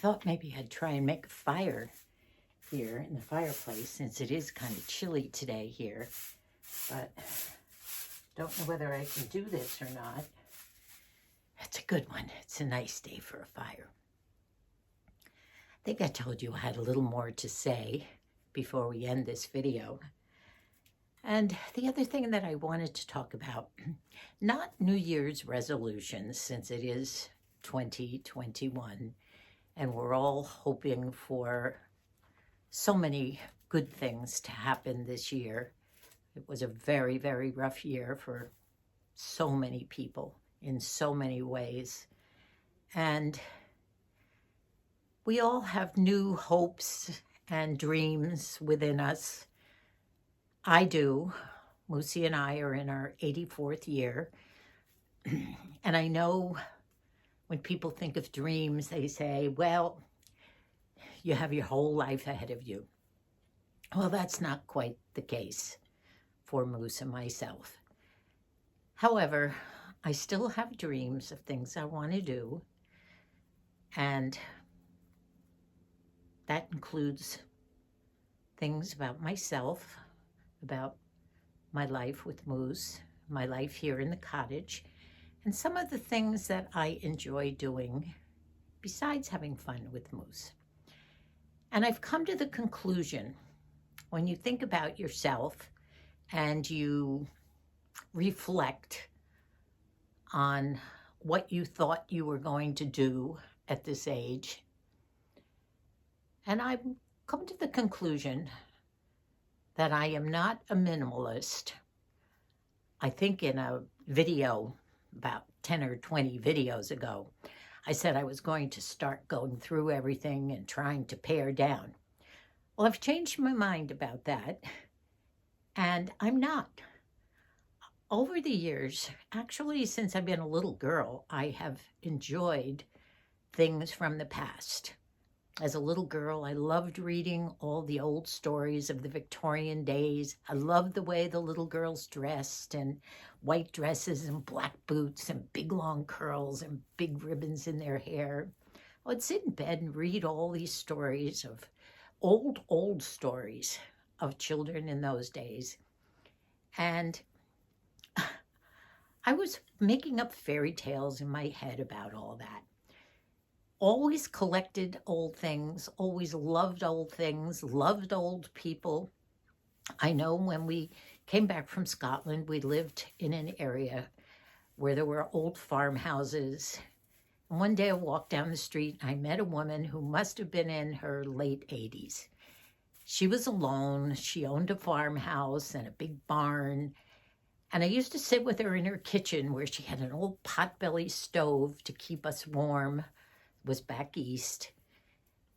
thought maybe I'd try and make a fire here in the fireplace since it is kind of chilly today here. But don't know whether I can do this or not. It's a good one. It's a nice day for a fire. I think I told you I had a little more to say before we end this video. And the other thing that I wanted to talk about, not New Year's resolutions, since it is 2021, and we're all hoping for so many good things to happen this year. It was a very, very rough year for so many people in so many ways. And we all have new hopes and dreams within us. I do. Moosey and I are in our 84th year. And I know when people think of dreams, they say, well, you have your whole life ahead of you. Well, that's not quite the case for Moose and myself. However, I still have dreams of things I want to do. And that includes things about myself, about my life with Moose, my life here in the cottage, and some of the things that I enjoy doing besides having fun with Moose. And I've come to the conclusion, when you think about yourself and you reflect on what you thought you were going to do at this age, and I've come to the conclusion that I am not a minimalist. I think in a video about 10 or 20 videos ago, I said I was going to start going through everything and trying to pare down. Well, I've changed my mind about that, and I'm not. Over the years, actually since I've been a little girl, I have enjoyed things from the past. As a little girl, I loved reading all the old stories of the Victorian days. I loved the way the little girls dressed, and white dresses and black boots and big long curls and big ribbons in their hair. I would sit in bed and read all these stories of old stories of children in those days. And I was making up fairy tales in my head about all that. Always collected old things, always loved old things, loved old people. I know when we came back from Scotland, we lived in an area where there were old farmhouses. And one day I walked down the street and I met a woman who must have been in her late 80s. She was alone. She owned a farmhouse and a big barn. And I used to sit with her in her kitchen where she had an old potbelly stove to keep us warm. Was back east,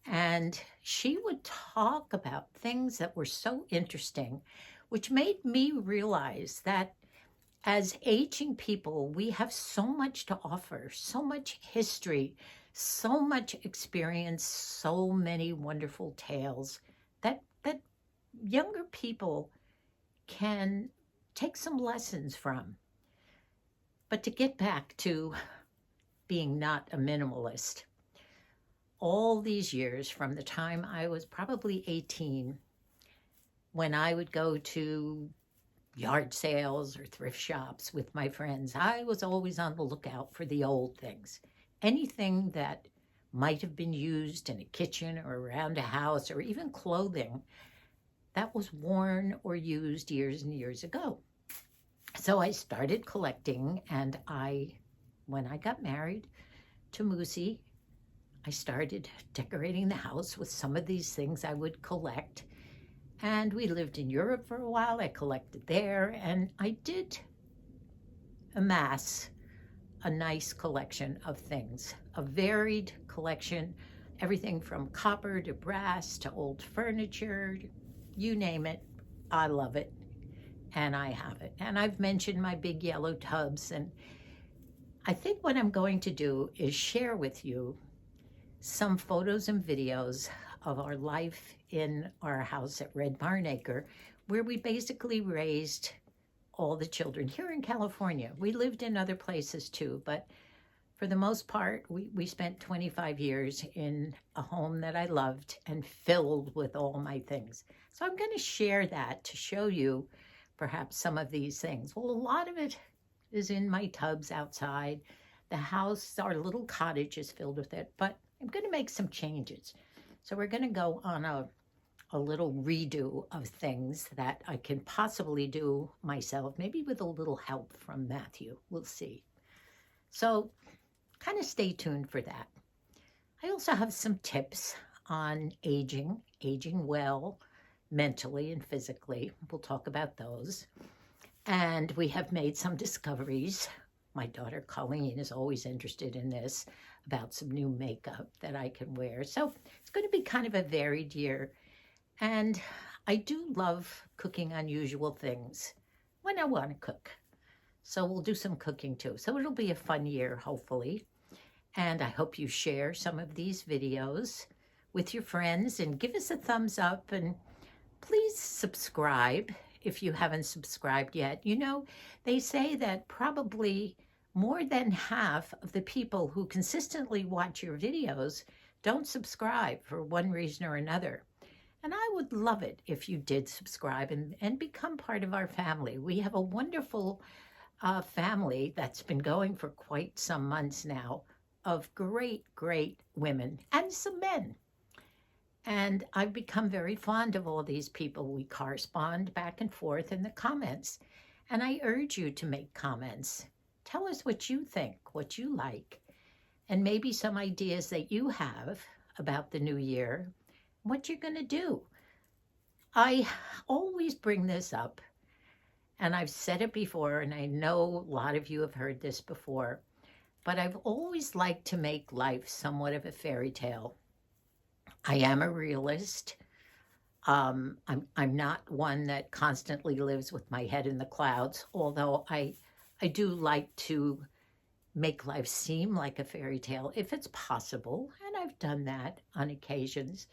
and she would talk about things that were so interesting, which made me realize that as aging people, we have so much to offer, so much history, so much experience, so many wonderful tales that younger people can take some lessons from. But to get back to being not a minimalist, all these years, from the time I was probably 18, when I would go to yard sales or thrift shops with my friends, I was always on the lookout for the old things. Anything that might have been used in a kitchen or around a house, or even clothing that was worn or used years and years ago. So I started collecting, and when I got married to Moosey, I started decorating the house with some of these things I would collect. And we lived in Europe for a while. I collected there, and I did amass a nice collection of things, a varied collection, everything from copper to brass to old furniture, you name it. I love it, and I have it. And I've mentioned my big yellow tubs, and I think what I'm going to do is share with you some photos and videos of our life in our house at Red Barn Acre, where we basically raised all the children here in California. We lived in other places too, but for the most part, we spent 25 years in a home that I loved and filled with all my things. So I'm going to share that to show you perhaps some of these things. Well, a lot of it is in my tubs outside. The house, our little cottage, is filled with it, but I'm going to make some changes. So we're going to go on a little redo of things that I can possibly do myself, maybe with a little help from Matthew. We'll see. So kind of stay tuned for that. I also have some tips on aging well, mentally and physically. We'll talk about those. And we have made some discoveries. My daughter Colleen is always interested in this, about some new makeup that I can wear. So it's going to be kind of a varied year. And I do love cooking unusual things when I want to cook. So we'll do some cooking too. So it'll be a fun year, hopefully. And I hope you share some of these videos with your friends and give us a thumbs up, and please subscribe if you haven't subscribed yet. You know, they say that probably more than half of the people who consistently watch your videos don't subscribe for one reason or another. And I would love it if you did subscribe and become part of our family. We have a wonderful family that's been going for quite some months now, of great, great women and some men. And I've become very fond of all these people. We correspond back and forth in the comments. And I urge you to make comments. Tell us what you think, what you like, and maybe some ideas that you have about the new year, what you're going to do. I always bring this up, and I've said it before, and I know a lot of you have heard this before, but I've always liked to make life somewhat of a fairy tale. I am a realist. I'm not one that constantly lives with my head in the clouds, although I do like to make life seem like a fairy tale if it's possible, and I've done that on occasions.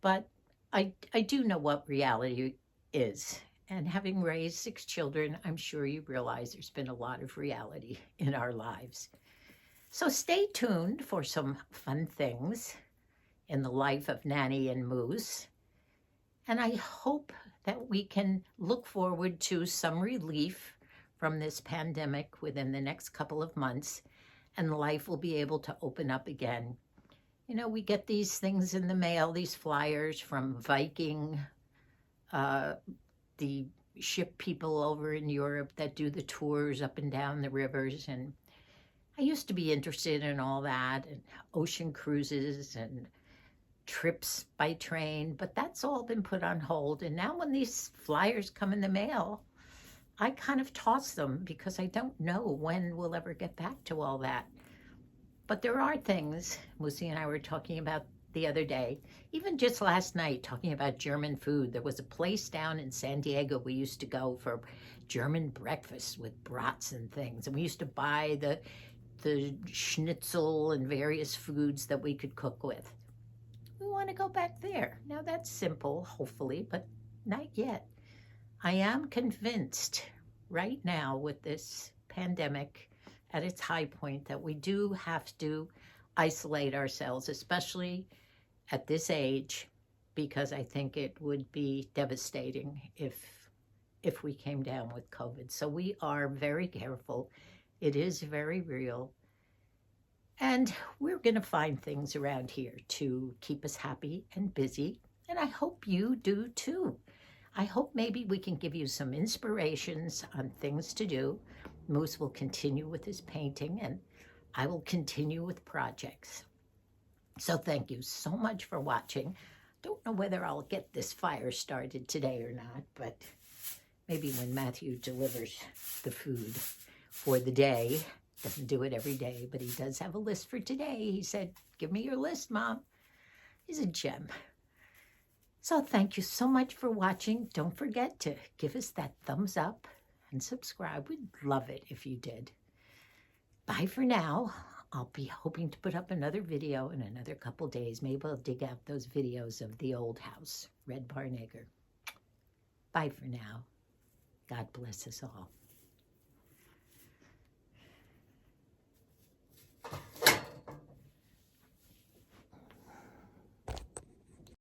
But I do know what reality is. And having raised 6 children, I'm sure you realize there's been a lot of reality in our lives. So stay tuned for some fun things in the life of Nanny and Moose. And I hope that we can look forward to some relief from this pandemic within the next couple of months, and life will be able to open up again. You know, we get these things in the mail, these flyers from Viking, the ship people over in Europe that do the tours up and down the rivers. And I used to be interested in all that, and ocean cruises and trips by train, but that's all been put on hold. And now when these flyers come in the mail, I kind of toss them because I don't know when we'll ever get back to all that. But there are things Lucy and I were talking about the other day, even just last night, talking about German food. There was a place down in San Diego we used to go for German breakfast with brats and things. And we used to buy the schnitzel and various foods that we could cook with. We want to go back there. Now that's simple, hopefully, but not yet. I am convinced right now with this pandemic at its high point that we do have to isolate ourselves, especially at this age, because I think it would be devastating if we came down with COVID. So we are very careful. It is very real. And we're going to find things around here to keep us happy and busy. And I hope you do too. I hope maybe we can give you some inspirations on things to do. Moose will continue with his painting, and I will continue with projects. So thank you so much for watching. Don't know whether I'll get this fire started today or not, but maybe when Matthew delivers the food for the day. Doesn't do it every day, but he does have a list for today. He said, "Give me your list, Mom." He's a gem. So thank you so much for watching. Don't forget to give us that thumbs up and subscribe. We'd love it if you did. Bye for now. I'll be hoping to put up another video in another couple days. Maybe I'll dig out those videos of the old house, Red Barn Acre. Bye for now. God bless us all.